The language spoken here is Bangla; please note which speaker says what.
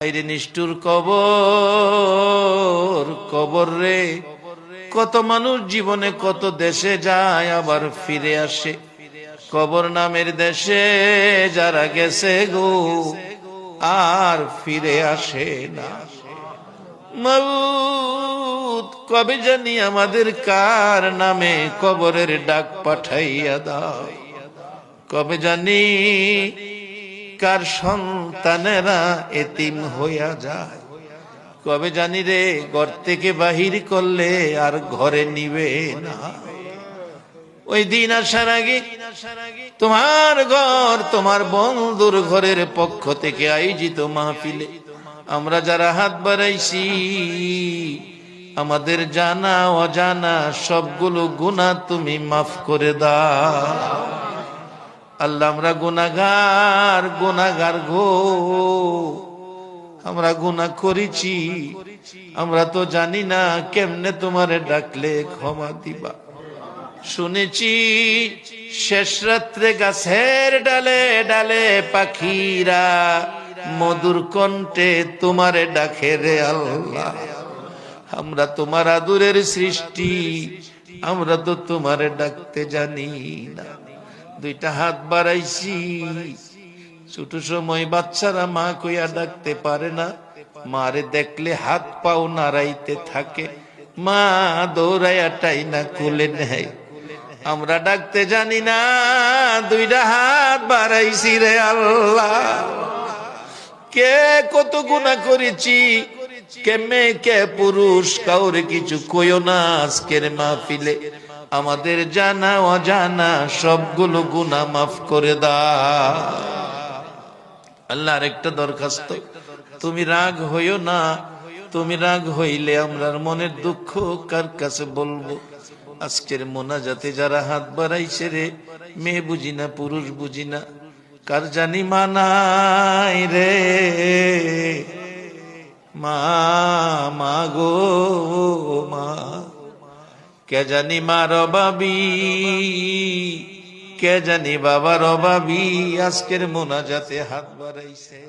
Speaker 1: আইরে নিষ্ঠুর কবর, কবর রে। কত মানুষ জীবনে কত দেশে যায় আবার ফিরে আসে, কবর নামের দেশে যারা গেছে গো আর ফিরে আসে না। মাউত কবে জানি আমাদের কার নামে কবরের ডাক পাঠাইয়া দাও, কবে জানি কার সন্তানেরা এতিম হইয়া যায়, কবে জানি রে ঘর থেকে বাহির করলে আর ঘরে নিবে না। ওই দিন আসার আগে তোমার ঘর, তোমার বন্ধুর ঘরের পক্ষ থেকে আয়োজিত মাহফিলে আমরা যারা হাত বাড়াইছি, আমাদের জানা অজানা সবগুলো গুনাহ তুমি মাফ করে দাও। আল্লাহ, আমরা গুনাহগার, গুনাহগার গো, আমরা গুনাহ করেছি, আমরা তো জানি না কেমনে তোমারে ডাকলে ক্ষমা দিবা। শুনেছি শেষ রাত্রে গাছের ডালে ডালে পাখিরা মধুর কণ্ঠে তোমারে ডাকে রে আল্লাহ। আমরা তোমার আদরের সৃষ্টি, আমরা তো তোমারে ডাকতে জানি না। দুইটা হাত বাড়াইছি, ছোট সময় বাচ্চারা মা কইয়া ডাকতে পারে না, মারে দেখলে হাত পাও নাড়াইতে থাকে, মা দৌড়াইয়া টাইনা কোলে নেয়। আমরা ডাকতে জানি না, দুইটা হাত বাড়াইছি রে আল্লাহ। কে কত গুনাহ করেছি, কে মেয়ে কে পুরুষ, কাউরে কিছু কইও না আজকের মাহফিলে। আমাদের জানা অজানা সবগুলো গুনাহ মাফ করে দাও। আল্লাহ, আরেকটা দরখাস্ত, তুমি রাগ হইও না। তুমি রাগ হইলে আমরার মনের দুঃখ কার কাছে বলবো? আজকের মোনাজাতে যারা হাত বাড়াইছে রে, মেয়ে বুঝি না পুরুষ বুঝি না, কার জানি মানাই রে মা, মা গো মা, কে জানি মার অভাবী, কে জানি বাবার অভাবী, আজকের মোনাজাতে হাত বাড়াইছে।